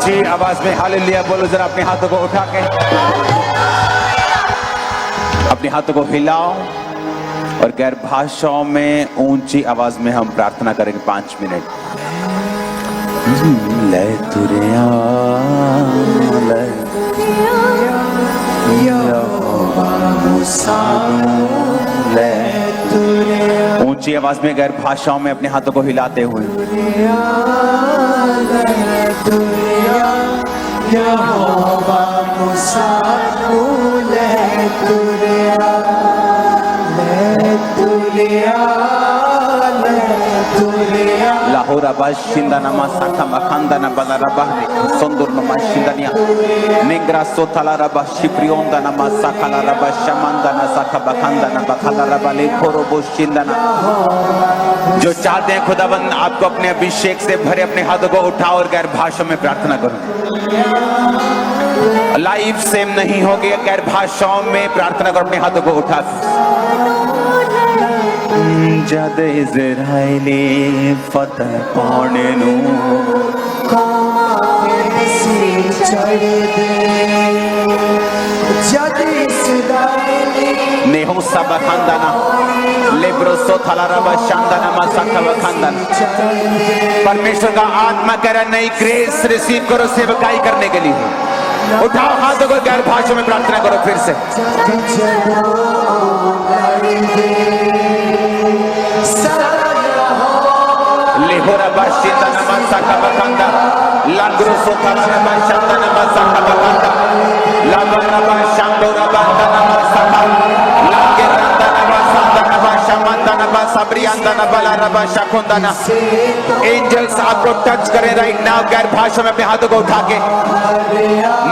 ऊंची आवाज में हालेलुया बोलो जरा। अपने हाथों को उठा के अपने हाथों को हिलाओ और गैर भाषाओं में ऊंची आवाज में हम प्रार्थना करेंगे 5 मिनट। ले तुरिया ले यहोवा मुसानु ले तुरिया। ऊंची आवाज में गैर भाषाओं में अपने हाथों को हिलाते हुए यहोवा मुसानु ले तुरिया ले तुरिया ले तुरिया। लाहौर आबाज शिंदा नमा साखा मखांदा ना बला रबाहने सुंदर नमा शिंदानिया नेंग्रा सोथाला रबा शिप्रियोंदा नमा साखाला रबा शमांदा ना साखा बखांदा ना बखाला रबा ले खोरोबो शिंदाना। जो चाहते हैं खुदाबंद आपको अपने अभिषेक से भरे अपने हाथों को उठाओ और गैर भाषाओं में प्रार्थना करो। लाइफ सेम नहीं होगी, गैर भाषाओं में प्रार्थना करो अपने हाथों को उठा। जद इज़राइली फतह पाने नु नेहो सब खानदाना लेब्रो सोथाला रबा शांदाना मसाखा खानदान। परमेश्वर का आत्मा कह रहा नई ग्रेस रिसीव करो सेवकाई करने के लिए। उठाओ हाथों को गैर भाषा में प्रार्थना करो फिर से। लेहोरा बाशिंदा नमसा का बखंदा लांग्रो सोथाला रबा शांदाना मसाखा बखंदा लाबरा बा शांडोरा बांदा नमसा का लागे रंदा नमसा नबा शमंदा नबा सबरियांदा नबला रबा शकुंदाना। एंजल्स आपको टच करें राइट नाउ गैर भाषा में अपने हाथों को उठा के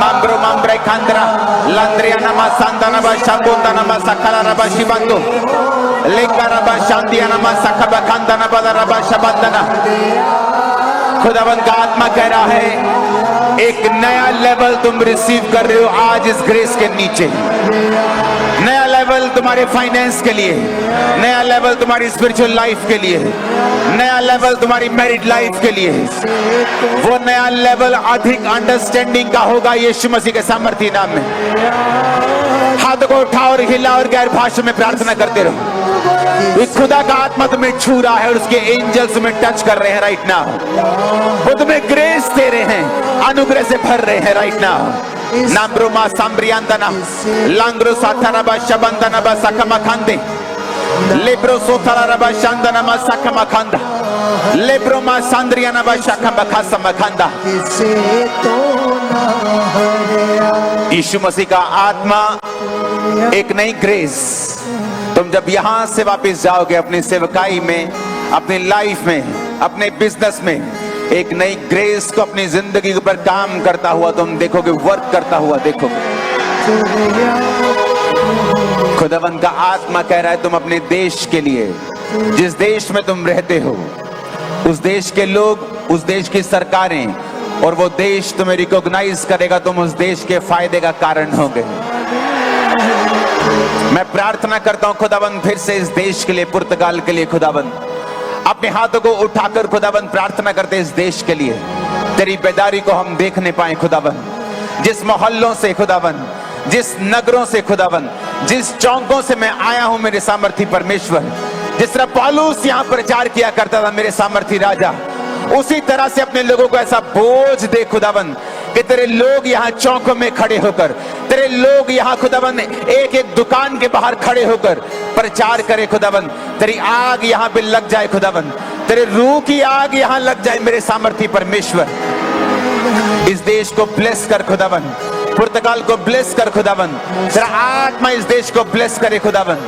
माम्ब्रो माम्ब्रे खांद्रा लंद्रिया नमा सांदा नबा शकुंदा नमा सकला रबा शिबंदो लेका रबा शांतिया नमा सकबा खांदा नबा रबा शबंदना। खुदावंद का आत्मा कह रहा है एक नया लेवल तुम रिसीव कर रहे हो आज इस ग्रेस के नीचे। नया लेवल तुम्हारे फाइनेंस के लिए, नया लेवल तुम्हारी स्पिरिचुअल लाइफ के लिए, नया लेवल तुम्हारी मैरिड लाइफ के लिए। वो नया लेवल अधिक अंडरस्टैंडिंग का होगा यीशु मसीह के सामर्थ्य नाम में। हाथ को उठाओ और हिला और गैर भाषा में प्रार्थना करते रहो। खुदा का आत्मा तुम्हें छू रहा है और उसके एंजल्स तुम्हें टच कर रहे हैं राइट नाउ। वो तुम्हें ग्रेस दे रहे हैं, अनुग्रह से भर रहे हैं राइट नाउ। नाम्ब्रो मा सांब्रियांदना लांग्रो साथारबा शबंदनबा सकमा खांदे लेब्रो सोथारबा शांदनमा सकमा खांदा लेब्रो मा सांद्रियानबा शकमा खासमा खांदा। यीशु मसीह का आत्मा एक नई ग्रेस तुम जब यहां से वापस जाओगे अपनी सेवकाई में, अपनी लाइफ में, अपने बिजनेस में, एक नई ग्रेस को अपनी जिंदगी के ऊपर काम करता हुआ तुम देखोगे, वर्क करता हुआ देखोगे। खुदावंद का आत्मा कह रहा है तुम अपने देश के लिए, जिस देश में तुम रहते हो, उस देश के लोग, उस देश की सरकारें और वो देश तुम्हें रिकॉग्नाइज करेगा, तुम उस देश के फायदे का कारण होगे। मैं प्रार्थना करता हूं खुदाबंद फिर से इस देश के लिए, पुर्तगाल के लिए खुदाबंद अपने हाथों को उठाकर खुदाबंद प्रार्थना करते इस देश के लिए। तेरी बेदारी को हम देखने पाए खुदाबंद, जिस मोहल्लों से खुदाबंद, जिस नगरों से खुदाबंद, जिस चौकों से मैं आया हूं मेरे सामर्थी परमेश्वर, जिस तरह पौलुस यहां प्रचार किया करता था मेरे सामर्थी राजा, उसी तरह से अपने लोगों को ऐसा बोझ दे खुदाबंद कि तेरे लोग यहाँ चौकों में खड़े होकर, तेरे लोग यहाँ खुदाबंद एक एक दुकान के बाहर खड़े होकर प्रचार करे खुदाबंद। तेरी आग यहाँ पे लग जाए खुदाबंद, तेरे रूह की आग यहाँ लग जाए मेरे सामर्थी परमेश्वर। इस देश को ब्लेस कर खुदाबंद, पुर्तगाल को ब्लेस कर खुदाबंद, तेरा आत्मा इस देश को ब्लेस करे खुदाबंद,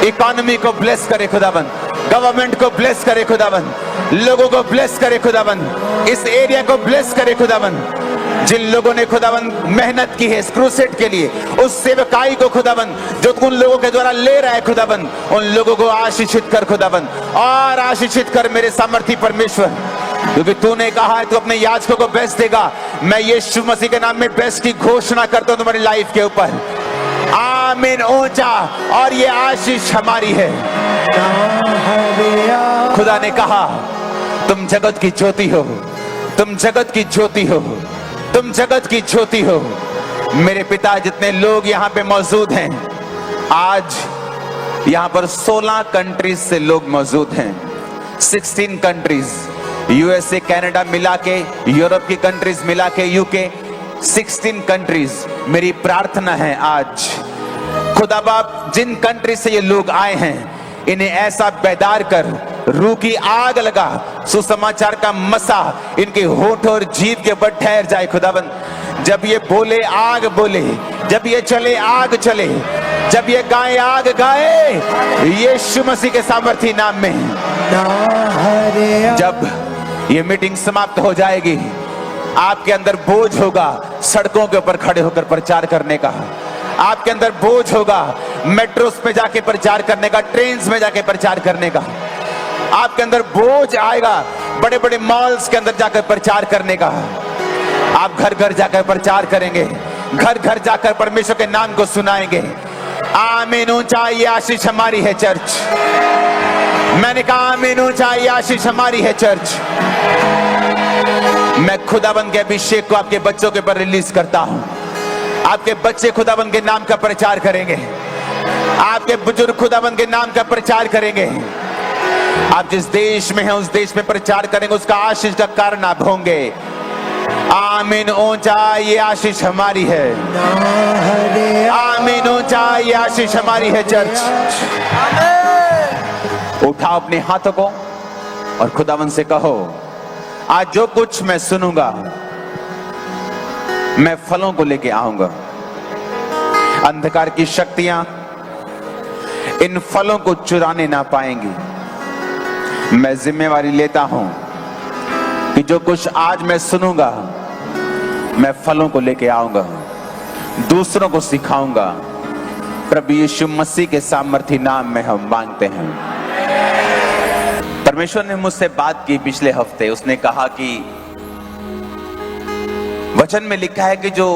इकोनॉमी को ब्लेस करे खुदाबंद, गवर्नमेंट को ब्लेस करे खुदाबंद, लोगों को ब्लेस करे खुदाबंद, इस एरिया को ब्लेस करे खुदाबंद। जिन लोगों ने खुदाबंद मेहनत की है इस क्रूसेड के लिए, उस सेवकाई को खुदाबंद जो उन लोगों के द्वारा ले रहा है खुदाबंद, उन लोगों को आशीषित कर खुदाबंद, और आशीषित कर मेरे सामर्थी परमेश्वर, क्योंकि तूने कहा है तू अपने याजकों को बेस्ट देगा। मैं यीशु मसीह के नाम में बेस्ट की घोषणा करता हूं तुम्हारी लाइफ के ऊपर। आमीन ऊंचा, और ये आशीष हमारी है। खुदा ने कहा तुम जगत की ज्योति हो, तुम जगत की ज्योति हो, तुम जगत की ज्योति हो। मेरे पिता, जितने लोग यहाँ पे मौजूद हैं, आज यहाँ पर 16 कंट्रीज से लोग मौजूद हैं, 16 कंट्रीज, यूएसए, कनाडा मिला के, यूरोप की कंट्रीज मिला के, यूके, 16 कंट्रीज। मेरी प्रार्थना है आज खुदा बाप, जिन कंट्री से ये लोग आए हैं, इन्हें ऐसा बेदार कर, रूह की आग लगा, सुसमाचार का मसा इनके होठ और जीभ के ऊपर ठहर जाए खुदाबंद। जब ये बोले आग बोले, जब ये चले आग चले, जब ये गाए आग गाए, यीशु मसीह के सामर्थी नाम में। जब ये मीटिंग समाप्त हो जाएगी, आपके अंदर बोझ होगा सड़कों के ऊपर खड़े होकर प्रचार करने का, आपके अंदर बोझ होगा मेट्रोस पे जाके प्रचार करने का, ट्रेन्स में जाके प्रचार करने का, आपके अंदर बोझ आएगा बड़े बड़े मॉल्स के अंदर जाकर प्रचार करने का। आप घर घर जाकर प्रचार करेंगे, घर घर जाकर परमेश्वर के नाम को सुनाएंगे। आमीन। ऊंचा ये आशीष हमारी है चर्च। मैंने कहा आमीन, ऊंचा ये आशीष हमारी है चर्च। मैं खुदाबंद के अभिषेक को आपके बच्चों के ऊपर रिलीज करता हूं। आपके बच्चे खुदाबंद के नाम का प्रचार करेंगे, आपके बुजुर्ग खुदाबंद के नाम का प्रचार करेंगे। आप जिस देश में हैं उस देश में प्रचार करेंगे, उसका आशीष का कारण आप होंगे। आमीन। ऊंचा ये आशीष हमारी है। आमीन। ऊंचा ये आशीष हमारी है चर्च। उठाओ अपने हाथों को और खुदावंद से कहो, आज जो कुछ मैं सुनूंगा, मैं फलों को लेके आऊंगा। अंधकार की शक्तियां इन फलों को चुराने ना पाएंगी। मैं जिम्मेवारी लेता हूं कि जो कुछ आज मैं सुनूंगा, मैं फलों को लेके आऊंगा, दूसरों को सिखाऊंगा। प्रभु यीशु मसीह के सामर्थी नाम में हम मांगते हैं। परमेश्वर ने मुझसे बात की पिछले हफ्ते। उसने कहा कि वचन में लिखा है कि जो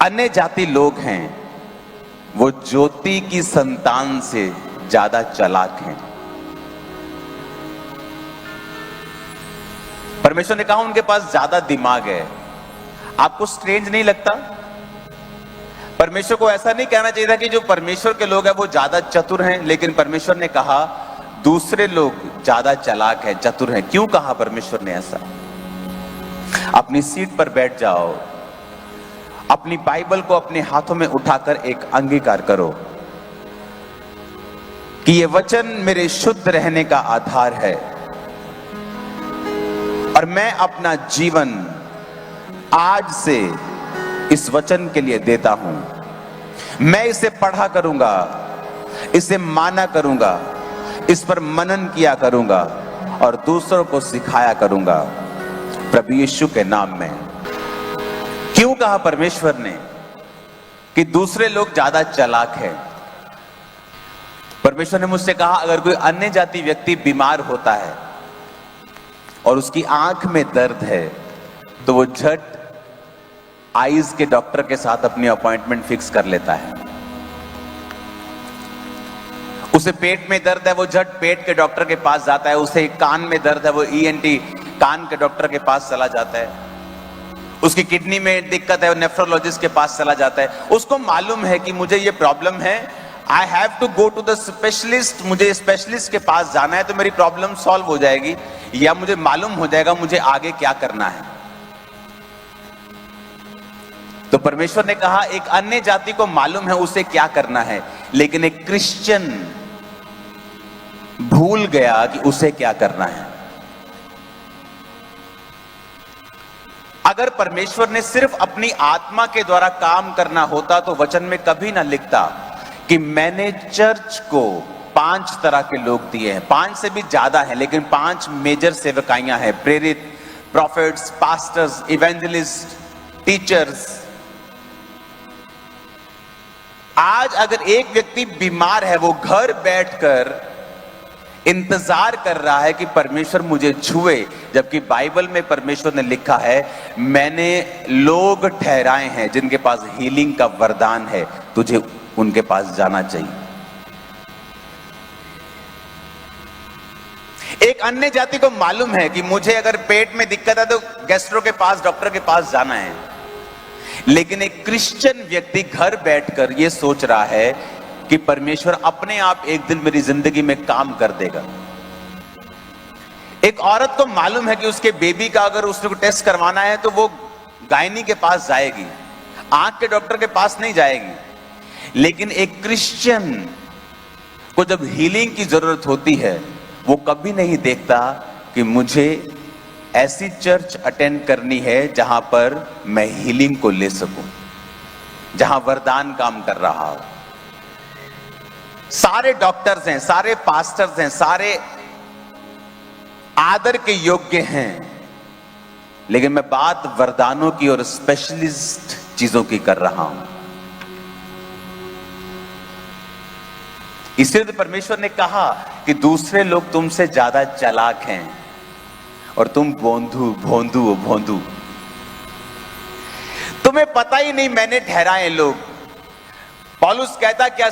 अन्य जाति लोग हैं वो ज्योति की संतान से ज्यादा चालाक हैं। परमेश्वर ने कहा उनके पास ज्यादा दिमाग है। आपको स्ट्रेंज नहीं लगता? परमेश्वर को ऐसा नहीं कहना चाहिए था कि जो परमेश्वर के लोग हैं वो ज्यादा चतुर हैं, लेकिन परमेश्वर ने कहा दूसरे लोग ज्यादा चालाक हैं, चतुर हैं। क्यों कहा परमेश्वर ने ऐसा? अपनी सीट पर बैठ जाओ, अपनी बाइबल को अपने हाथों में उठाकर एक अंगीकार करो कि ये वचन मेरे शुद्ध रहने का आधार है और मैं अपना जीवन आज से इस वचन के लिए देता हूं। मैं इसे पढ़ा करूंगा, इसे माना करूंगा, इस पर मनन किया करूंगा और दूसरों को सिखाया करूंगा प्रभु यीशु के नाम में। क्यों कहा परमेश्वर ने कि दूसरे लोग ज्यादा चालाक हैं? परमेश्वर ने मुझसे कहा अगर कोई अन्य जाति व्यक्ति बीमार होता है और उसकी आंख में दर्द है तो वो झट आईज के डॉक्टर के साथ अपनी अपॉइंटमेंट फिक्स कर लेता है। उसे पेट में दर्द है, वो झट पेट के डॉक्टर के पास जाता है। उसे कान में दर्द है, वो ईएनटी कान के डॉक्टर के पास चला जाता है। उसकी किडनी में दिक्कत है, वो नेफ्रोलॉजिस्ट के पास चला जाता है। उसको मालूम है कि मुझे ये प्रॉब्लम है, I have to go to the specialist, मुझे स्पेशलिस्ट के पास जाना है तो मेरी प्रॉब्लम सॉल्व हो जाएगी, या मुझे मालूम हो जाएगा मुझे आगे क्या करना है। तो परमेश्वर ने कहा एक अन्य जाति को मालूम है उसे क्या करना है, लेकिन एक क्रिश्चियन भूल गया कि उसे क्या करना है। अगर परमेश्वर ने सिर्फ अपनी आत्मा के द्वारा काम करना होता तो वचन में कभी ना लिखता कि मैंने चर्च को 5 तरह के लोग दिए हैं। 5 से भी ज्यादा है, लेकिन 5 मेजर सेवकाइयां हैं। प्रेरित, प्रॉफिट्स, पास्टर्स, इवेंजलिस्ट, टीचर्स। आज अगर एक व्यक्ति बीमार है, वो घर बैठकर इंतजार कर रहा है कि परमेश्वर मुझे छुए, जबकि बाइबल में परमेश्वर ने लिखा है मैंने लोग ठहराए हैं जिनके पास हीलिंग का वरदान है, तुझे उनके पास जाना चाहिए। एक अन्य जाति को मालूम है कि मुझे अगर पेट में दिक्कत है तो गैस्ट्रो के पास, डॉक्टर के पास जाना है। लेकिन एक क्रिश्चियन व्यक्ति घर बैठकर यह सोच रहा है कि परमेश्वर अपने आप एक दिन मेरी जिंदगी में काम कर देगा। एक औरत को मालूम है कि उसके बेबी का अगर उसको टेस्ट करवाना है तो वो गायनी के पास जाएगी, आंख के डॉक्टर के पास नहीं जाएगी। लेकिन एक क्रिश्चियन को जब हीलिंग की जरूरत होती है, वो कभी नहीं देखता कि मुझे ऐसी चर्च अटेंड करनी है जहां पर मैं हीलिंग को ले सकूं, जहां वरदान काम कर रहा हो। सारे डॉक्टर्स हैं, सारे पास्टर्स हैं, सारे आदर के योग्य हैं, लेकिन मैं बात वरदानों की और स्पेशलिस्ट चीजों की कर रहा हूं। इसलिए तो परमेश्वर ने कहा कि दूसरे लोग तुमसे ज्यादा चालाक हैं और तुम भोंदू। तुम्हें पता ही नहीं मैंने ठहराए लोग। पौलुस कहता क्या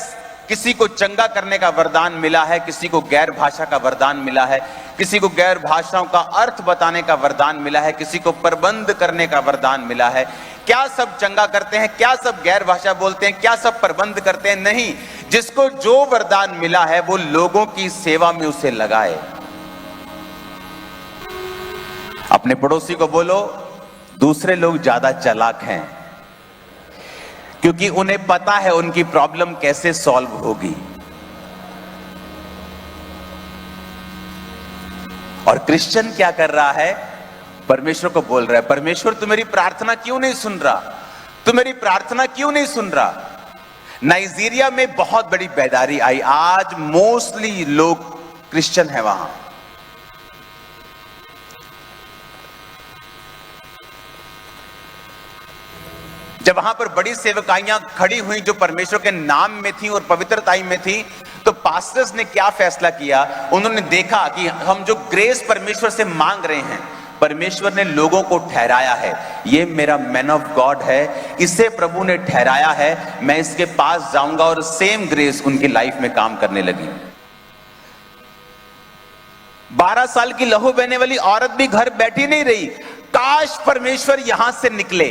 किसी को चंगा करने का वरदान मिला है, किसी को गैर भाषा का वरदान मिला है, किसी को गैर भाषाओं का अर्थ बताने का वरदान मिला है, किसी को प्रबंध करने का वरदान मिला है। क्या सब चंगा करते हैं? क्या सब गैर भाषा बोलते हैं? क्या सब प्रबंध करते हैं? नहीं, जिसको जो वरदान मिला है वो लोगों की सेवा में उसे लगाए। अपने पड़ोसी को बोलो, दूसरे लोग ज्यादा चालाक हैं, क्योंकि उन्हें पता है उनकी प्रॉब्लम कैसे सॉल्व होगी। और क्रिश्चियन क्या कर रहा है? परमेश्वर को बोल रहा है, परमेश्वर तू मेरी प्रार्थना क्यों नहीं सुन रहा? तू मेरी प्रार्थना क्यों नहीं सुन रहा? नाइजीरिया में बहुत बड़ी बेदारी आई। आज मोस्टली लोग क्रिश्चियन है वहां। जब वहां पर बड़ी सेवकाइयां खड़ी हुई जो परमेश्वर के नाम में थी और पवित्रताई में थी, तो पास्टर्स ने क्या फैसला किया? उन्होंने देखा कि हम जो ग्रेस परमेश्वर से मांग रहे हैं, परमेश्वर ने लोगों को ठहराया है, ये मेरा मैन ऑफ गॉड है, इसे प्रभु ने ठहराया है, मैं इसके पास जाऊंगा। और सेम ग्रेस उनकी लाइफ में काम करने लगी। 12 साल की लहू बहने वाली औरत भी घर बैठी नहीं रही। काश परमेश्वर यहां से निकले,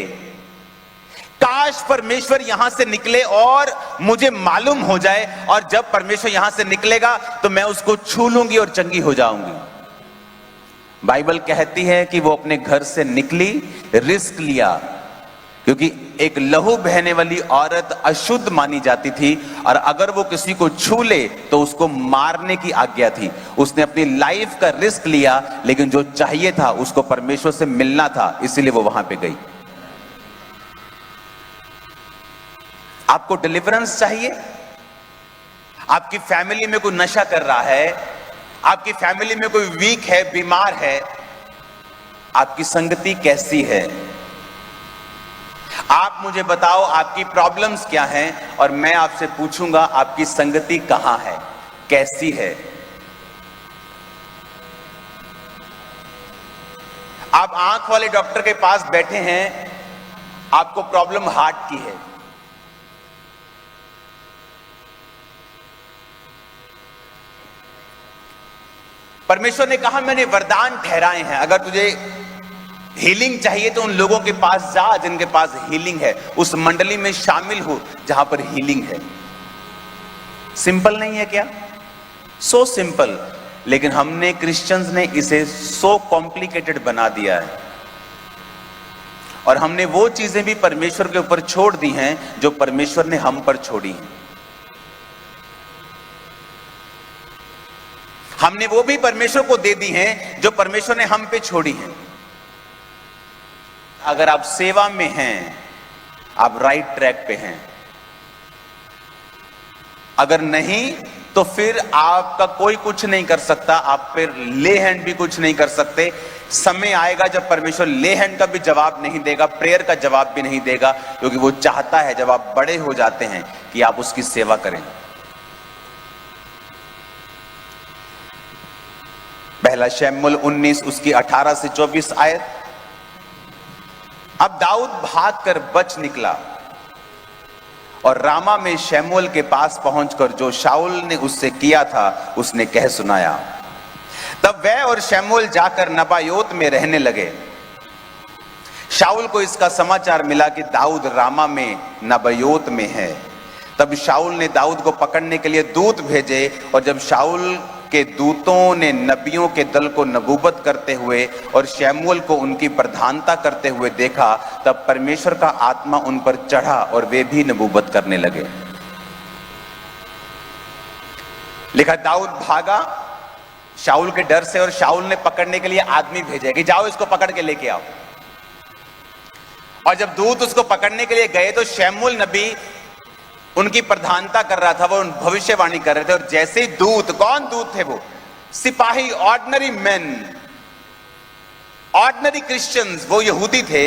काश परमेश्वर यहां से निकले और मुझे मालूम हो जाए, और जब परमेश्वर यहां से निकलेगा तो मैं उसको छू लूंगी और चंगी हो जाऊंगी। बाइबल कहती है कि वो अपने घर से निकली, रिस्क लिया, क्योंकि एक लहू बहने वाली औरत अशुद्ध मानी जाती थी, और अगर वो किसी को छू ले तो उसको मारने की आज्ञा थी। उसने अपनी लाइफ का रिस्क लिया, लेकिन जो चाहिए था उसको परमेश्वर से मिलना था, इसीलिए वो वहां पे गई। आपको डिलीवरेंस चाहिए? आपकी फैमिली में कोई नशा कर रहा है, आपकी फैमिली में कोई वीक है, बीमार है, आपकी संगति कैसी है? आप मुझे बताओ आपकी प्रॉब्लम्स क्या हैं, और मैं आपसे पूछूंगा आपकी संगति कहां है, कैसी है? आप आंख वाले डॉक्टर के पास बैठे हैं, आपको प्रॉब्लम हार्ट की है, परमेश्वर ने कहा मैंने वरदान ठहराए हैं, अगर तुझे हीलिंग चाहिए तो उन लोगों के पास जा जिनके पास हीलिंग है, उस मंडली में शामिल हो जहां पर हीलिंग है। सिंपल नहीं है क्या? So simple. लेकिन हमने क्रिश्चियंस ने इसे सो कॉम्प्लिकेटेड बना दिया है, और हमने वो चीजें भी परमेश्वर के ऊपर छोड़ दी हैं जो परमेश्वर ने हम पर छोड़ी हैं। हमने वो भी परमेश्वर को दे दी हैं जो परमेश्वर ने हम पे छोड़ी हैं। अगर आप सेवा में हैं, आप राइट ट्रैक पे हैं। अगर नहीं तो फिर आपका कोई कुछ नहीं कर सकता, आप फिर ले हैंड भी कुछ नहीं कर सकते। समय आएगा जब परमेश्वर ले हैंड का भी जवाब नहीं देगा, प्रेयर का जवाब भी नहीं देगा, क्योंकि वो चाहता है जब आप बड़े हो जाते हैं कि आप उसकी सेवा करें। पहला शमूएल 19 उसकी 18 से 24 आयत। अब दाऊद भागकर बच निकला और रामा में शमूएल के पास पहुंचकर जो शाऊल ने उससे किया था उसने कह सुनाया। तब वह और शमूएल जाकर नबायोत में रहने लगे। शाऊल को इसका समाचार मिला कि दाऊद रामा में नबायोत में है। तब शाऊल ने दाऊद को पकड़ने के लिए दूत भेजे, और जब शाऊल के दूतों ने नबियों के दल को नबूवत करते हुए और शमूएल को उनकी प्रधानता करते हुए देखा, तब परमेश्वर का आत्मा उन पर चढ़ा और वे भी नबूवत करने लगे। लिखा, दाऊद भागा शाऊल के डर से, और शाऊल ने पकड़ने के लिए आदमी भेजे कि जाओ इसको पकड़ के लेके आओ। और जब दूत उसको पकड़ने के लिए गए तो शमूएल नबी उनकी प्रधानता कर रहा था, वो भविष्यवाणी कर रहे थे। और जैसे ही दूत, कौन दूत थे वो? सिपाही, ऑर्डिनरी मैन, ऑर्डिनरी क्रिश्चियंस, वो यहूदी थे,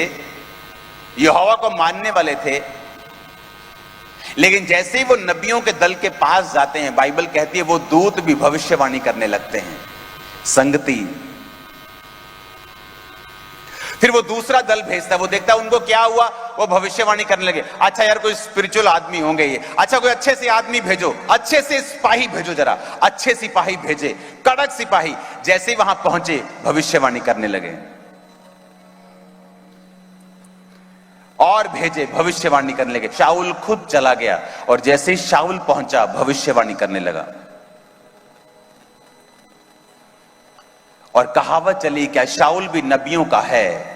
यहोवा को मानने वाले थे। लेकिन जैसे ही वो नबियों के दल के पास जाते हैं, बाइबल कहती है वो दूत भी भविष्यवाणी करने लगते हैं। संगति। फिर वो दूसरा दल भेजता है, वो देखता है उनको क्या हुआ, वो भविष्यवाणी करने लगे। अच्छा यार, कोई स्पिरिचुअल आदमी होंगे ये, अच्छा कोई अच्छे से आदमी भेजो, अच्छे से सिपाही भेजो, जरा अच्छे सिपाही भेजे, कड़क सिपाही। जैसे ही वहां पहुंचे भविष्यवाणी करने लगे, और भेजे, भविष्यवाणी करने लगे। शाऊल खुद चला गया, और जैसे ही शाऊल पहुंचा भविष्यवाणी करने लगा। और कहावत चली, क्या शाऊल भी नबियों का है?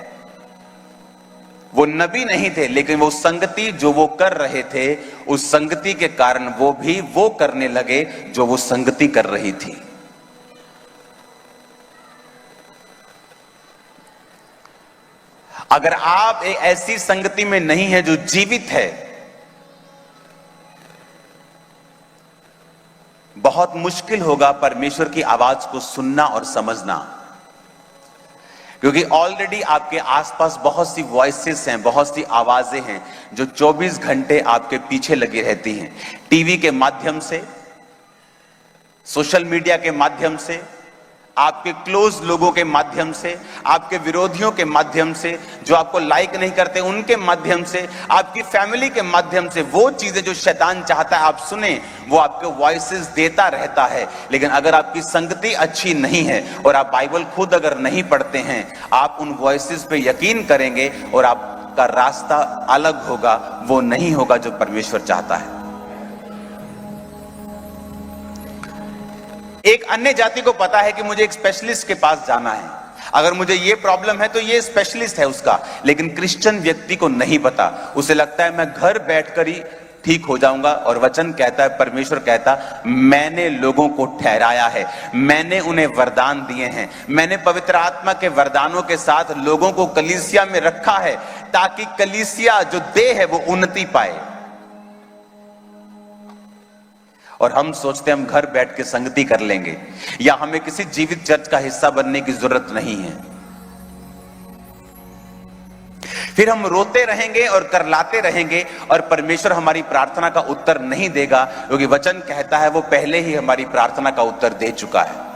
वो नबी नहीं थे, लेकिन वो संगति जो वो कर रहे थे, उस संगति के कारण वो भी वो करने लगे जो वो संगति कर रही थी। अगर आप एक ऐसी संगति में नहीं है जो जीवित है, बहुत मुश्किल होगा परमेश्वर की आवाज को सुनना और समझना। क्योंकि ऑलरेडी आपके आसपास बहुत सी वॉइसेस हैं, बहुत सी आवाजें हैं जो 24 घंटे आपके पीछे लगी रहती हैं। टीवी के माध्यम से, सोशल मीडिया के माध्यम से, आपके क्लोज लोगों के माध्यम से, आपके विरोधियों के माध्यम से, जो आपको लाइक नहीं करते उनके माध्यम से, आपकी फैमिली के माध्यम से, वो चीजें जो शैतान चाहता है आप सुने, वो आपको वॉइसेस देता रहता है। लेकिन अगर आपकी संगति अच्छी नहीं है और आप बाइबल खुद अगर नहीं पढ़ते हैं, आप उन वॉइसेस पे यकीन करेंगे और आपका रास्ता अलग होगा, वो नहीं होगा जो परमेश्वर चाहता है। एक अन्य जाति को पता है कि मुझे एक स्पेशलिस्ट के पास जाना है, अगर मुझे ये प्रॉब्लम है तो ये स्पेशलिस्ट है उसका। लेकिन क्रिश्चियन व्यक्ति को नहीं पता, उसे लगता है मैं घर बैठकर ही ठीक हो जाऊंगा। और वचन कहता है, परमेश्वर कहता, मैंने लोगों को ठहराया है, मैंने उन्हें वरदान दिए हैं, मैंने पवित्र आत्मा के वरदानों के साथ लोगों को कलीसिया में रखा है, ताकि कलीसिया जो देह है वो उन्नति पाए। और हम सोचते हैं हम घर बैठ के संगति कर लेंगे, या हमें किसी जीवित चर्च का हिस्सा बनने की जरूरत नहीं है। फिर हम रोते रहेंगे और करलाते रहेंगे, और परमेश्वर हमारी प्रार्थना का उत्तर नहीं देगा, क्योंकि वचन कहता है वो पहले ही हमारी प्रार्थना का उत्तर दे चुका है।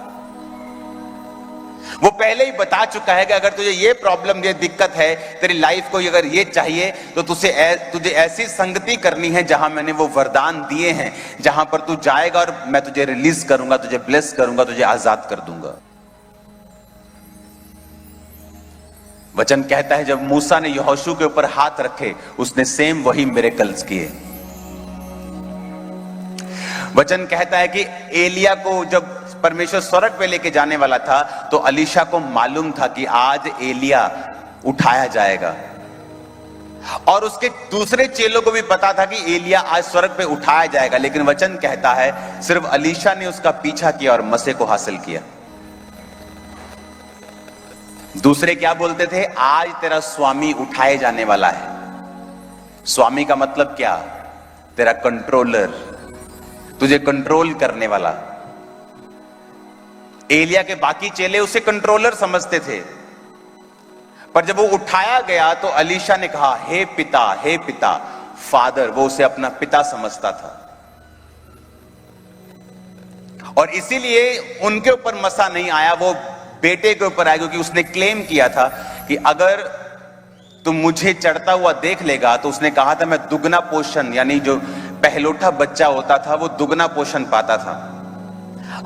वो पहले ही बता चुका है कि अगर तुझे ये प्रॉब्लम, ये दिक्कत है, तेरी लाइफ को अगर ये चाहिए, तो तुझे ऐसी संगति करनी है जहां मैंने वो वरदान दिए हैं, जहां पर तू जाएगा और मैं तुझे रिलीज करूंगा, तुझे ब्लेस करूंगा, तुझे आजाद कर दूंगा। वचन कहता है जब मूसा ने यहोशू के ऊपर हाथ रखे, उसने सेम वही मिरेकल्स किए। वचन कहता है कि एलिया को जब परमेश्वर स्वर्ग पे लेके जाने वाला था, तो अलीशा को मालूम था कि आज एलिया उठाया जाएगा, और उसके दूसरे चेलों को भी पता था कि एलिया आज स्वर्ग पे उठाया जाएगा। लेकिन वचन कहता है सिर्फ अलीशा ने उसका पीछा किया और मसे को हासिल किया। दूसरे क्या बोलते थे? आज तेरा स्वामी उठाए जाने वाला है। स्वामी का मतलब क्या? तेरा कंट्रोलर, तुझे कंट्रोल करने वाला। एलिया के बाकी चेले उसे कंट्रोलर समझते थे, पर जब वो उठाया गया तो अलीशा ने कहा हे पिता, फादर। वो उसे अपना पिता समझता था, और इसीलिए उनके ऊपर मसा नहीं आया, वो बेटे के ऊपर आया, क्योंकि उसने क्लेम किया था कि अगर तुम मुझे चढ़ता हुआ देख लेगा, तो उसने कहा था मैं दुगना पोषण, यानी जो पहलोठा बच्चा होता था वो दुगना पोषण पाता था।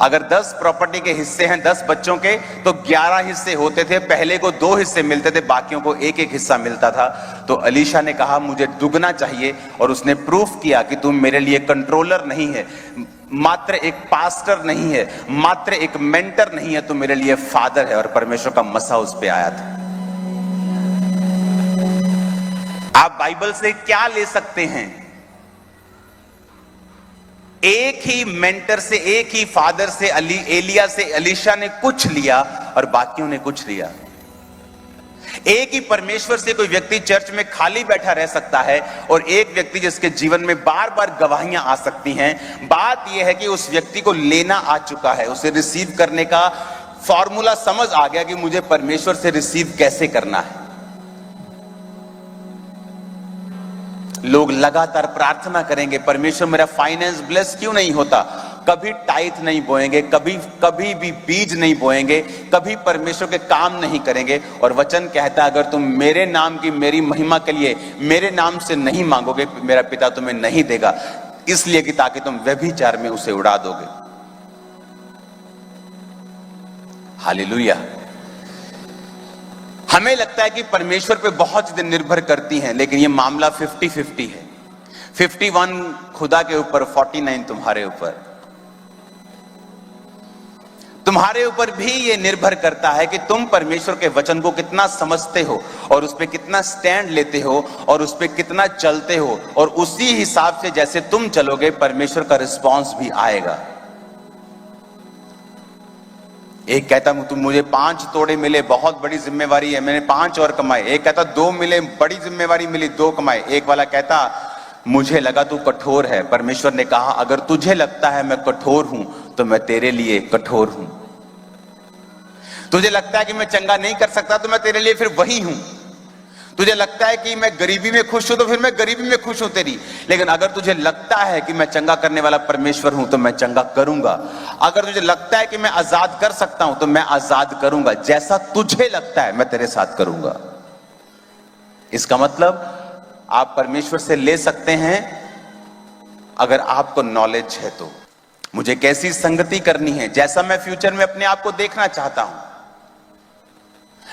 अगर 10 प्रॉपर्टी के हिस्से हैं 10 बच्चों के, तो 11 हिस्से होते थे। पहले को 2 हिस्से मिलते थे, बाकियों को एक एक हिस्सा मिलता था। तो अलीशा ने कहा मुझे दुगना चाहिए, और उसने प्रूफ किया कि तुम मेरे लिए कंट्रोलर नहीं है, मात्र एक पास्टर नहीं है, मात्र एक मेंटर नहीं है, तुम मेरे लिए फादर है। और परमेश्वर का मसा उस पे आया था। आप बाइबल से क्या ले सकते हैं? एक ही मेंटर से, एक ही फादर से, एलिया से अलीशा ने कुछ लिया और बाकियों ने कुछ लिया। एक ही परमेश्वर से कोई व्यक्ति चर्च में खाली बैठा रह सकता है, और एक व्यक्ति जिसके जीवन में बार बार गवाहियां आ सकती हैं। बात यह है कि उस व्यक्ति को लेना आ चुका है, उसे रिसीव करने का फॉर्मूला समझ आ गया कि मुझे परमेश्वर से रिसीव कैसे करना है। लोग लगातार प्रार्थना करेंगे, परमेश्वर मेरा फाइनेंस ब्लेस क्यों नहीं होता? कभी टाइथ नहीं बोएंगे, कभी भी बीज नहीं बोएंगे, कभी परमेश्वर के काम नहीं करेंगे। और वचन कहता है अगर तुम मेरे नाम की, मेरी महिमा के लिए मेरे नाम से नहीं मांगोगे, मेरा पिता तुम्हें नहीं देगा, इसलिए कि ताकि तुम व्यभिचार में उसे उड़ा दोगे। हालेलुया। हमें लगता है कि परमेश्वर पे बहुत चीजें निर्भर करती हैं, लेकिन ये मामला 50-50 है। 51 खुदा के ऊपर, 49 तुम्हारे ऊपर। तुम्हारे ऊपर भी ये निर्भर करता है कि तुम परमेश्वर के वचन को कितना समझते हो, और उस पे कितना स्टैंड लेते हो, और उस पे कितना चलते हो। और उसी हिसाब से जैसे तुम चलोगे, परमेश्वर का रिस्पॉन्स भी आएगा। एक कहता तुम मुझे 5 तोड़े मिले, बहुत बड़ी जिम्मेवारी है, मैंने 5 और कमाए। एक कहता 2 मिले, बड़ी जिम्मेवारी मिली, 2 कमाए। एक वाला कहता मुझे लगा तू कठोर है। परमेश्वर ने कहा अगर तुझे लगता है मैं कठोर हूं, तो मैं तेरे लिए कठोर हूं। तुझे लगता है कि मैं चंगा नहीं कर सकता, तो मैं तेरे लिए फिर वही हूं। तुझे लगता है कि मैं गरीबी में खुश हूं, तो फिर मैं गरीबी में खुश हूं तेरी। लेकिन अगर तुझे लगता है कि मैं चंगा करने वाला परमेश्वर हूं, तो मैं चंगा करूंगा। अगर तुझे लगता है कि मैं आजाद कर सकता हूं, तो मैं आजाद करूंगा। जैसा तुझे लगता है मैं तेरे साथ करूंगा। इसका मतलब आप परमेश्वर से ले सकते हैं अगर आपको नॉलेज है तो। मुझे कैसी संगति करनी है, जैसा मैं फ्यूचर में अपने आप को देखना चाहता हूं।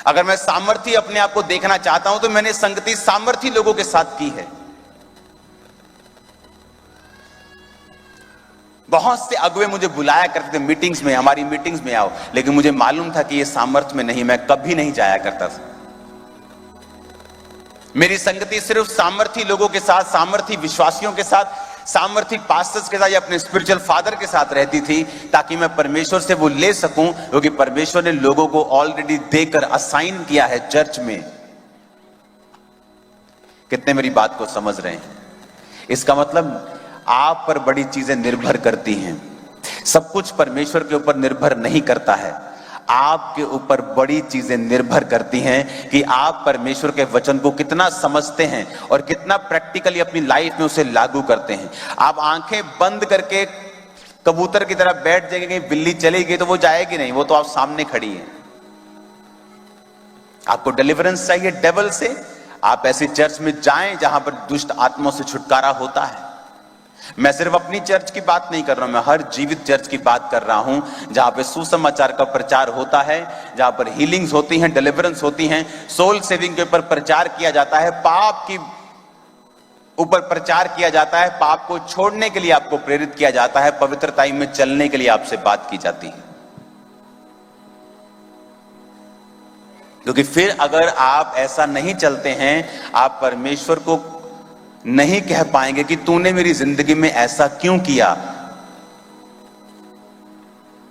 अगर मैं सामर्थी अपने आप को देखना चाहता हूं, तो मैंने संगति सामर्थी लोगों के साथ की है। बहुत से अगुवे मुझे बुलाया करते थे मीटिंग्स में, हमारी मीटिंग्स में आओ, लेकिन मुझे मालूम था कि ये सामर्थ्य में नहीं, मैं कभी नहीं जाया करता था। मेरी संगति सिर्फ सामर्थी लोगों के साथ, सामर्थी विश्वासियों के साथ, सामर्थी पास्टर्स के साथ या अपने स्पिरिचुअल फादर के साथ रहती थी, ताकि मैं परमेश्वर से वो ले सकूं, क्योंकि परमेश्वर ने लोगों को ऑलरेडी देकर असाइन किया है चर्च में। कितने मेरी बात को समझ रहे हैं? इसका मतलब आप पर बड़ी चीजें निर्भर करती हैं। सब कुछ परमेश्वर के ऊपर निर्भर नहीं करता है। आपके ऊपर बड़ी चीजें निर्भर करती हैं कि आप परमेश्वर के वचन को कितना समझते हैं और कितना प्रैक्टिकली अपनी लाइफ में उसे लागू करते हैं। आप आंखें बंद करके कबूतर की तरह बैठ जाएंगे, बिल्ली चली गई तो वो जाएगी नहीं, वो तो आप सामने खड़ी है। आपको डिलीवरेंस चाहिए डेविल से, आप ऐसी चर्च में जाएं जहां पर दुष्ट आत्माओं से छुटकारा होता है। मैं सिर्फ अपनी चर्च की बात नहीं कर रहा हूं, मैं हर जीवित चर्च की बात कर रहा हूं, जहां पे सुसमाचार का प्रचार होता है, जहां पर हीलिंग्स होती हैं, डिलीवरेंस होती हैं, सोल सेविंग के ऊपर प्रचार किया जाता है, पाप की ऊपर प्रचार किया जाता है, पाप को छोड़ने के लिए आपको प्रेरित किया जाता है, पवित्रता में चलने के लिए आपसे बात की जाती है। क्योंकि फिर अगर आप ऐसा नहीं चलते हैं, आप परमेश्वर को नहीं कह पाएंगे कि तूने मेरी जिंदगी में ऐसा क्यों किया,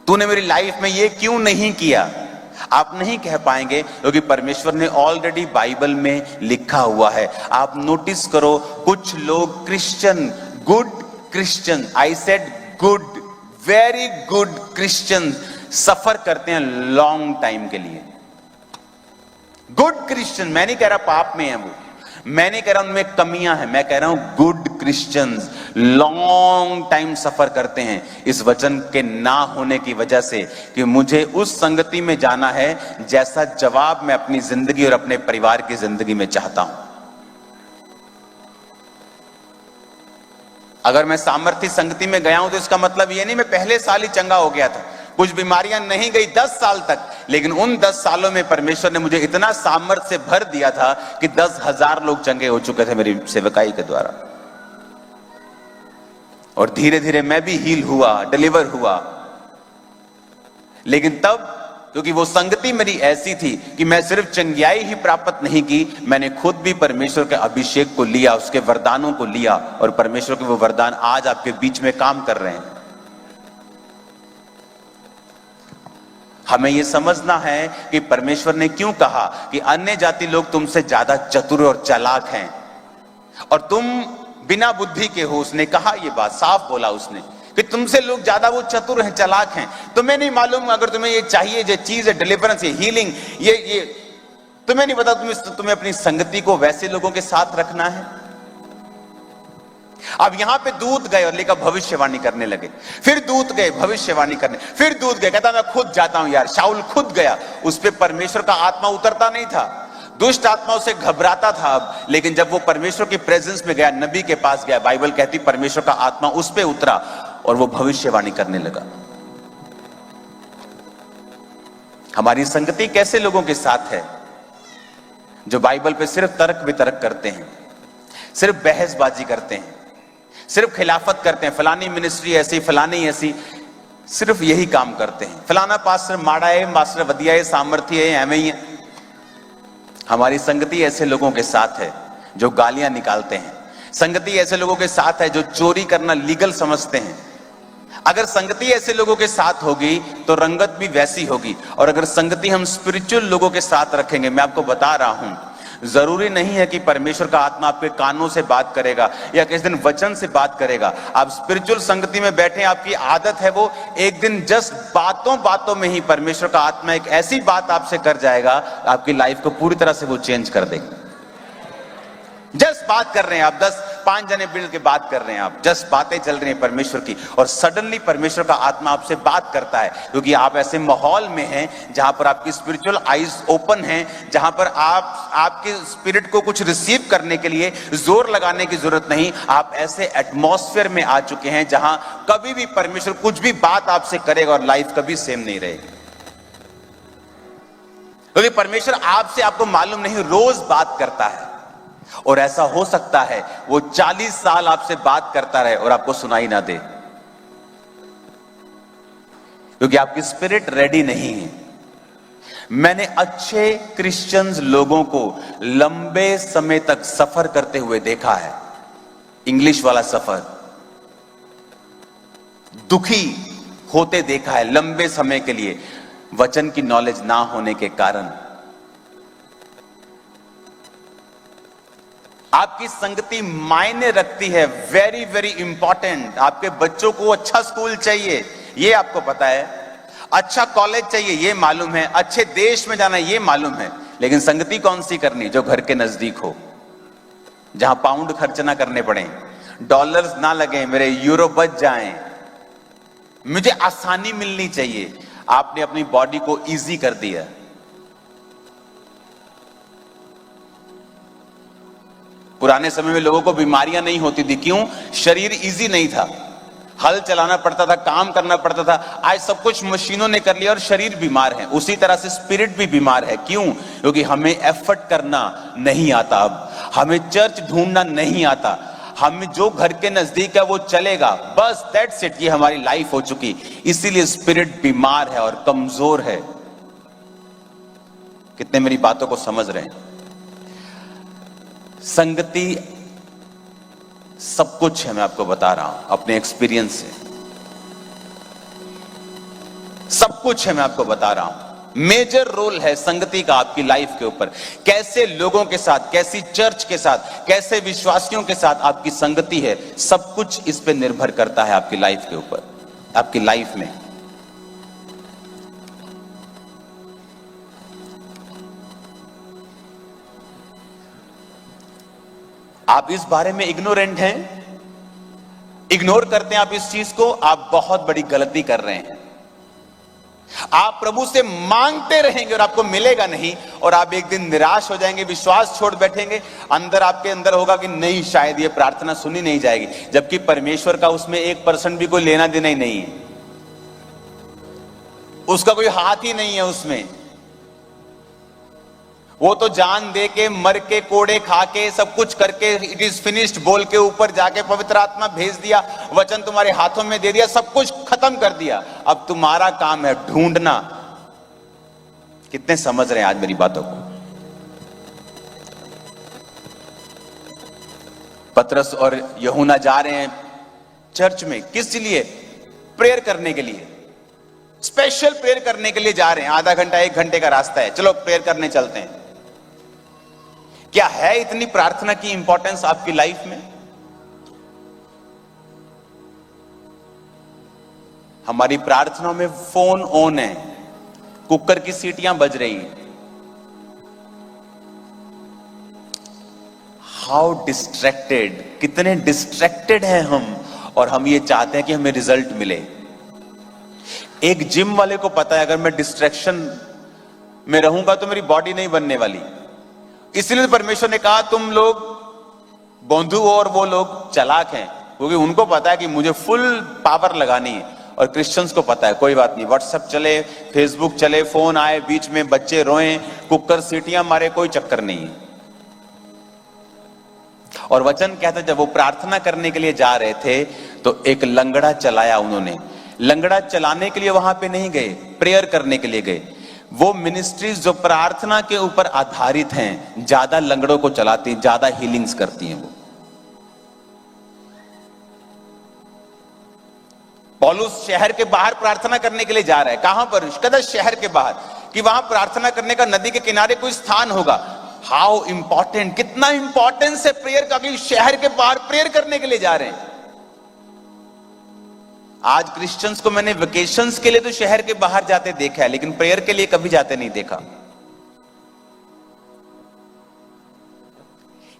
तूने मेरी लाइफ में ये क्यों नहीं किया। आप नहीं कह पाएंगे, क्योंकि परमेश्वर ने ऑलरेडी बाइबल में लिखा हुआ है। आप नोटिस करो, कुछ लोग Christian, good Christian, I said good, very good Christian सफर करते हैं लॉन्ग टाइम के लिए। गुड क्रिश्चियन, मैं नहीं कह रहा पाप में है वो, मैं नहीं कह रहा उनमें कमियां हैं, मैं कह रहा हूं गुड क्रिश्चियंस लॉन्ग टाइम सफर करते हैं इस वचन के ना होने की वजह से कि मुझे उस संगति में जाना है जैसा जवाब मैं अपनी जिंदगी और अपने परिवार की जिंदगी में चाहता हूं। अगर मैं सामर्थ्य संगति में गया हूं तो इसका मतलब ये नहीं मैं पहले साल ही चंगा हो गया था, कुछ बीमारियां नहीं गई 10 साल तक, लेकिन उन 10 सालों में परमेश्वर ने मुझे इतना सामर्थ्य से भर दिया था कि 10,000 लोग चंगे हो चुके थे मेरी सेवकाई के द्वारा। और धीरे धीरे मैं भी हील हुआ, डिलीवर हुआ। लेकिन तब क्योंकि वो संगति मेरी ऐसी थी कि मैं सिर्फ चंगियाई ही प्राप्त नहीं की, मैंने खुद भी परमेश्वर के अभिषेक को लिया, उसके वरदानों को लिया, और परमेश्वर के वो वरदान आज आपके बीच में काम कर रहे हैं। हमें यह समझना है कि परमेश्वर ने क्यों कहा कि अन्य जाति लोग तुमसे ज्यादा चतुर और चालाक हैं और तुम बिना बुद्धि के हो। उसने कहा, यह बात साफ बोला उसने कि तुमसे लोग ज्यादा वो चतुर हैं, चालाक हैं। तुम्हें नहीं मालूम, अगर तुम्हें ये चाहिए, ये चीज है, डिलीवरेंस, ये हीलिंग, ये तुम्हें नहीं पता, तुम्हें अपनी संगति को वैसे लोगों के साथ रखना है। अब यहां पे दूत गए और लेकर भविष्यवाणी करने लगे, फिर दूत गए भविष्यवाणी करने, फिर दूत गए, कहता मैं खुद जाता हूं यार। शाऊल खुद गया, उस पर परमेश्वर का आत्मा उतरता नहीं था, दुष्ट आत्मा उसे घबराता था। अब लेकिन जब वो परमेश्वर की प्रेजेंस में गया, नबी के पास गया, बाइबल कहती परमेश्वर का आत्मा उस पे उतरा और वो भविष्यवाणी करने लगा। हमारी संगति कैसे लोगों के साथ है? जो बाइबल पे सिर्फ तर्क वितर्क करते हैं, सिर्फ बहसबाजी करते हैं, सिर्फ खिलाफत करते हैं, फलानी मिनिस्ट्री ऐसी, फलानी ऐसी, सिर्फ यही काम करते हैं, फलाना पास्टर माड़ा है, पास्टर वधिया है, सामर्थ्य है, एवं ही है। हमारी संगति ऐसे लोगों के साथ है जो गालियां निकालते हैं। संगति ऐसे लोगों के साथ है जो चोरी करना लीगल समझते हैं। अगर संगति ऐसे लोगों के साथ होगी तो रंगत भी वैसी होगी। और अगर संगति हम स्पिरिचुअल लोगों के साथ रखेंगे, मैं आपको बता रहा हूं, जरूरी नहीं है कि परमेश्वर का आत्मा आपके कानों से बात करेगा या किसी दिन वचन से बात करेगा। आप स्पिरिचुअल संगति में बैठे, आपकी आदत है वो, एक दिन जस्ट बातों बातों में ही परमेश्वर का आत्मा एक ऐसी बात आपसे कर जाएगा, आपकी लाइफ को पूरी तरह से वो चेंज कर देगा। जस्ट बात कर रहे हैं आप, 10-5 जने मिल के बात कर रहे हैं आप, जस्ट बातें चल रही हैं परमेश्वर की, और सडनली परमेश्वर का आत्मा आपसे बात करता है, क्योंकि आप ऐसे माहौल में हैं जहां पर आपकी स्पिरिचुअल आईज ओपन हैं, जहां पर आपके स्पिरिट को कुछ रिसीव करने के लिए जोर लगाने की जरूरत नहीं। आप ऐसे एटमॉस्फेयर में आ चुके हैं जहां कभी भी परमेश्वर कुछ भी बात आपसे करेगा और लाइफ कभी सेम नहीं रहेगी, क्योंकि परमेश्वर आपसे, आपको मालूम नहीं, रोज बात करता है। और ऐसा हो सकता है वो 40 साल आपसे बात करता रहे और आपको सुनाई ना दे, क्योंकि आपकी स्पिरिट रेडी नहीं है। मैंने अच्छे क्रिश्चियंस लोगों को लंबे समय तक सफर करते हुए देखा है, इंग्लिश वाला सफर, दुखी होते देखा है लंबे समय के लिए, वचन की नॉलेज ना होने के कारण। आपकी संगति मायने रखती है, वेरी वेरी इंपॉर्टेंट। आपके बच्चों को अच्छा स्कूल चाहिए, ये आपको पता है, अच्छा कॉलेज चाहिए, ये मालूम है, अच्छे देश में जाना, ये मालूम है, लेकिन संगति कौन सी करनी? जो घर के नजदीक हो, जहां पाउंड खर्च ना करने पड़े, डॉलर्स ना लगे, मेरे यूरो बच जाएं, मुझे आसानी मिलनी चाहिए। आपने अपनी बॉडी को इजी कर दिया। पुराने समय में लोगों को बीमारियां नहीं होती थी, क्यों? शरीर इजी नहीं था, हल चलाना पड़ता था, काम करना पड़ता था। आज सब कुछ मशीनों ने कर लिया और शरीर बीमार है। उसी तरह से स्पिरिट भी बीमार है। क्यों? क्योंकि हमें एफर्ट करना नहीं आता, अब हमें चर्च ढूंढना नहीं आता, हमें जो घर के नजदीक है वो चलेगा, बस दैट्स इट। ये हमारी लाइफ हो चुकी, इसीलिए स्पिरिट बीमार है और कमजोर है। कितने मेरी बातों को समझ रहे हैं? संगति सब कुछ है, मैं आपको बता रहा हूं अपने एक्सपीरियंस से, सब कुछ है, मैं आपको बता रहा हूं। मेजर रोल है संगति का आपकी लाइफ के ऊपर। कैसे लोगों के साथ, कैसी चर्च के साथ, कैसे विश्वासियों के साथ आपकी संगति है, सब कुछ इस पे निर्भर करता है आपकी लाइफ के ऊपर, आपकी लाइफ में। आप इस बारे में इग्नोरेंट हैं, इग्नोर करते हैं आप इस चीज को, आप बहुत बड़ी गलती कर रहे हैं। आप प्रभु से मांगते रहेंगे और आपको मिलेगा नहीं, और आप एक दिन निराश हो जाएंगे, विश्वास छोड़ बैठेंगे, अंदर आपके अंदर होगा कि नहीं, शायद ये प्रार्थना सुनी नहीं जाएगी, जबकि परमेश्वर का उसमें 1% भी कोई लेना देना ही नहीं है, उसका कोई हाथ ही नहीं है उसमें। वो तो जान दे के, मर के, कोड़े खा के, सब कुछ करके, इट इज फिनिश्ड बोल के ऊपर जाके पवित्र आत्मा भेज दिया, वचन तुम्हारे हाथों में दे दिया, सब कुछ खत्म कर दिया। अब तुम्हारा काम है ढूंढना। कितने समझ रहे हैं आज मेरी बातों को? पतरस और यूहन्ना जा रहे हैं चर्च में, किस लिए? प्रेयर करने के लिए, स्पेशल प्रेयर करने के लिए जा रहे हैं। आधा घंटा 1 घंटे का रास्ता है, चलो प्रेयर करने चलते हैं। क्या है इतनी प्रार्थना की इंपॉर्टेंस आपकी लाइफ में? हमारी प्रार्थनाओं में फोन ऑन है, कुकर की सीटियां बज रही हैं। हाउ डिस्ट्रैक्टेड, कितने डिस्ट्रैक्टेड हैं हम, और हम ये चाहते हैं कि हमें रिजल्ट मिले। एक जिम वाले को पता है, अगर मैं डिस्ट्रैक्शन में रहूंगा तो मेरी बॉडी नहीं बनने वाली। इसलिए परमेश्वर ने कहा तुम लोग बोंधु और वो लोग चालाक हैं, क्योंकि उनको पता है कि मुझे फुल पावर लगानी है। और क्रिश्चियंस को पता है कोई बात नहीं, व्हाट्सएप चले, फेसबुक चले, फोन आए, बीच में बच्चे रोएं, कुकर सीटियां मारे, कोई चक्कर नहीं है। और वचन कहता है जब वो प्रार्थना करने के लिए जा रहे थे तो एक लंगड़ा चलाया उन्होंने। लंगड़ा चलाने के लिए वहां पे नहीं गए, प्रेयर करने के लिए गए। वो मिनिस्ट्रीज जो प्रार्थना के ऊपर आधारित हैं, ज्यादा लंगड़ों को चलाती हैं, ज्यादा हीलिंग्स करती हैं। वो पौलुस शहर के बाहर प्रार्थना करने के लिए जा रहा है। कहां पर? कहता है शहर के बाहर, कि वहां प्रार्थना करने का नदी के किनारे कोई स्थान होगा। हाउ इंपॉर्टेंट, कितना इंपॉर्टेंस है प्रेयर का, कि शहर के बाहर प्रेयर करने के लिए जा रहे हैं। आज क्रिश्चियंस को मैंने वेकेशंस के लिए तो शहर के बाहर जाते देखा है, लेकिन प्रेयर के लिए कभी जाते नहीं देखा।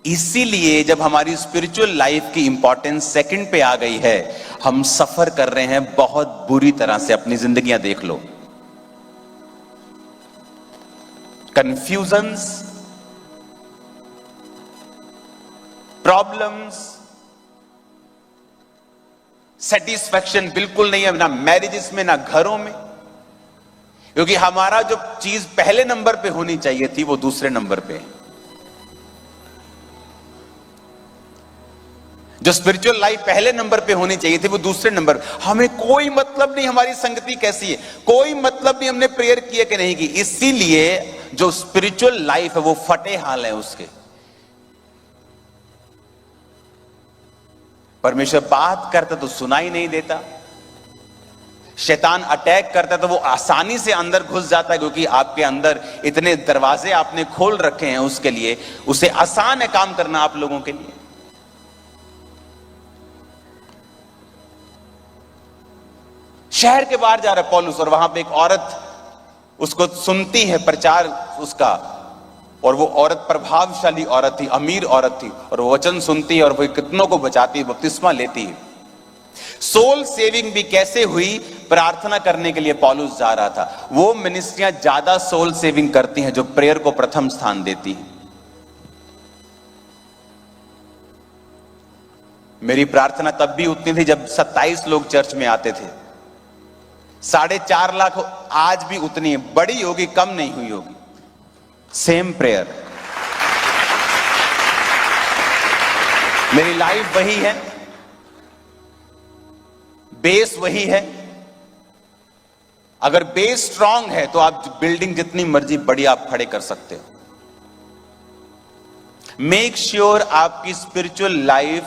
इसीलिए जब हमारी स्पिरिचुअल लाइफ की इंपॉर्टेंस सेकंड पे आ गई है, हम सफर कर रहे हैं बहुत बुरी तरह से। अपनी जिंदगियां देख लो, कंफ्यूजन्स, प्रॉब्लम्स, सेटिस्फैक्शन बिल्कुल नहीं है, ना मैरिजेस में, ना घरों में, क्योंकि हमारा जो चीज पहले नंबर पे होनी चाहिए थी वो दूसरे नंबर पे है। जो स्पिरिचुअल लाइफ पहले नंबर पे होनी चाहिए थी वो दूसरे नंबर। हमें कोई मतलब नहीं हमारी संगति कैसी है, कोई मतलब नहीं हमने प्रेयर किए कि नहीं की। इसीलिए जो स्पिरिचुअल लाइफ है वो फटे हाल है उसके। परमेश्वर बात करता तो सुनाई नहीं देता, शैतान अटैक करता तो वो आसानी से अंदर घुस जाता है, क्योंकि आपके अंदर इतने दरवाजे आपने खोल रखे हैं उसके लिए। उसे आसान है काम करना आप लोगों के लिए। शहर के बाहर जा रहा है पौलुस, और वहां पे एक औरत उसको सुनती है प्रचार उसका, और वो औरत प्रभावशाली औरत थी, अमीर औरत थी, और वो वचन सुनती है और वो कितनों को बचाती है, बपतिस्मा लेती है। सोल सेविंग भी कैसे हुई? प्रार्थना करने के लिए पौलुस जा रहा था। वो मिनिस्ट्रियां ज्यादा सोल सेविंग करती हैं जो प्रेयर को प्रथम स्थान देती है। मेरी प्रार्थना तब भी उतनी थी जब 27 लोग चर्च में आते थे। 4.5 लाख आज भी उतनी है, बड़ी होगी, कम नहीं हुई होगी। सेम प्रेयर, मेरी लाइफ वही है, बेस वही है। अगर बेस स्ट्रांग है तो आप बिल्डिंग जितनी मर्जी बड़ी आप खड़े कर सकते हो। मेक श्योर आपकी स्पिरिचुअल लाइफ,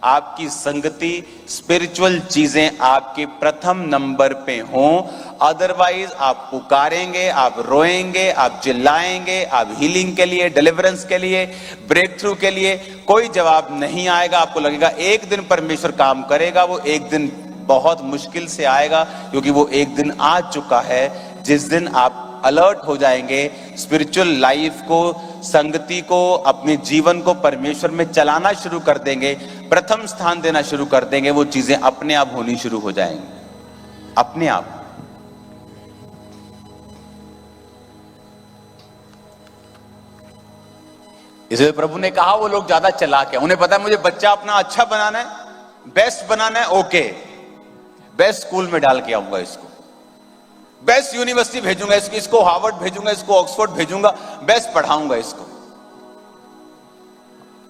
आपकी संगति, स्पिरिचुअल चीजें आपके प्रथम नंबर पे हों। अदरवाइज आप पुकारेंगे, आप रोएंगे, आप चिल्लाएंगे, आप हीलिंग के लिए, डिलीवरेंस के लिए, ब्रेक थ्रू के लिए कोई जवाब नहीं आएगा। आपको लगेगा एक दिन परमेश्वर काम करेगा, वो एक दिन बहुत मुश्किल से आएगा, क्योंकि वो एक दिन आ चुका है जिस दिन आप अलर्ट हो जाएंगे, स्पिरिचुअल लाइफ को, संगति को, अपने जीवन को परमेश्वर में चलाना शुरू कर देंगे, प्रथम स्थान देना शुरू कर देंगे। वो चीजें अपने आप होनी शुरू हो जाएंगी, अपने आप। इसलिए प्रभु ने कहा वो लोग ज्यादा चालाक है, उन्हें पता है मुझे बच्चा अपना अच्छा बनाना है, बेस्ट बनाना है, ओके बेस्ट स्कूल में डाल के आऊंगा इसको, बेस्ट यूनिवर्सिटी भेजूंगा इसको हार्वर्ड भेजूंगा, इसको ऑक्सफोर्ड भेजूंगा, बेस्ट पढ़ाऊंगा इसको।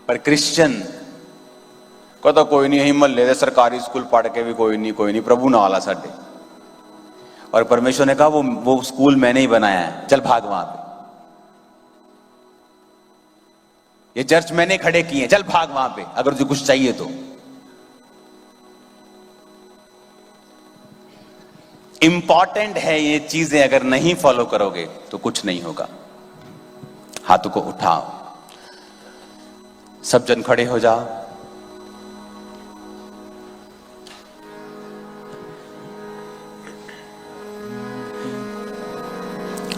पर क्रिश्चियन को तो कोई नहीं, हिम्मत ले दे सरकारी स्कूल पढ़ के भी कोई नहीं प्रभु ना वाला साडे। और परमेश्वर ने कहा वो स्कूल मैंने ही बनाया है, चल भाग वहां पे। ये चर्च मैंने खड़े किए हैं, चल भाग वहां पे अगर तुझे कुछ चाहिए तो। इंपॉर्टेंट है ये चीजें, अगर नहीं फॉलो करोगे तो कुछ नहीं होगा। हाथों को उठाओ, सब जन खड़े हो जाओ।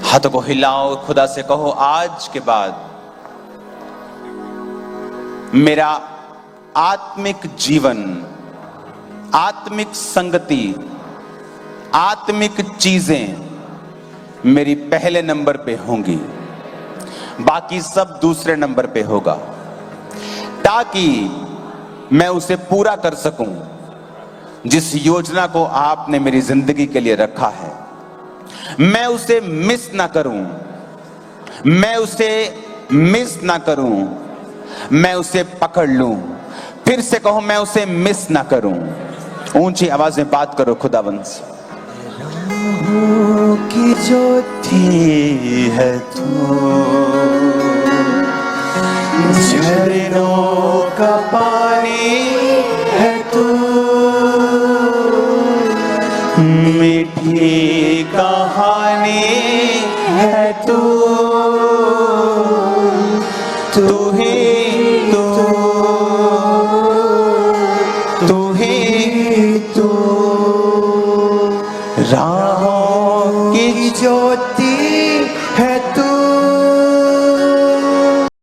हाथों को हिलाओ, खुदा से कहो आज के बाद मेरा आत्मिक जीवन, आत्मिक संगति, आत्मिक चीजें मेरी पहले नंबर पे होंगी, बाकी सब दूसरे नंबर पे होगा, ताकि मैं उसे पूरा कर सकूं जिस योजना को आपने मेरी जिंदगी के लिए रखा है। मैं उसे मिस ना करूं, मैं उसे मिस ना करूं, मैं उसे पकड़ लूं। फिर से कहो, मैं उसे मिस ना करूं। ऊंची आवाज में बात करो खुदावंद से। राहों की ज्योति है तू, झरनों का पानी है तू, मीठी कहानी है तू, तू ही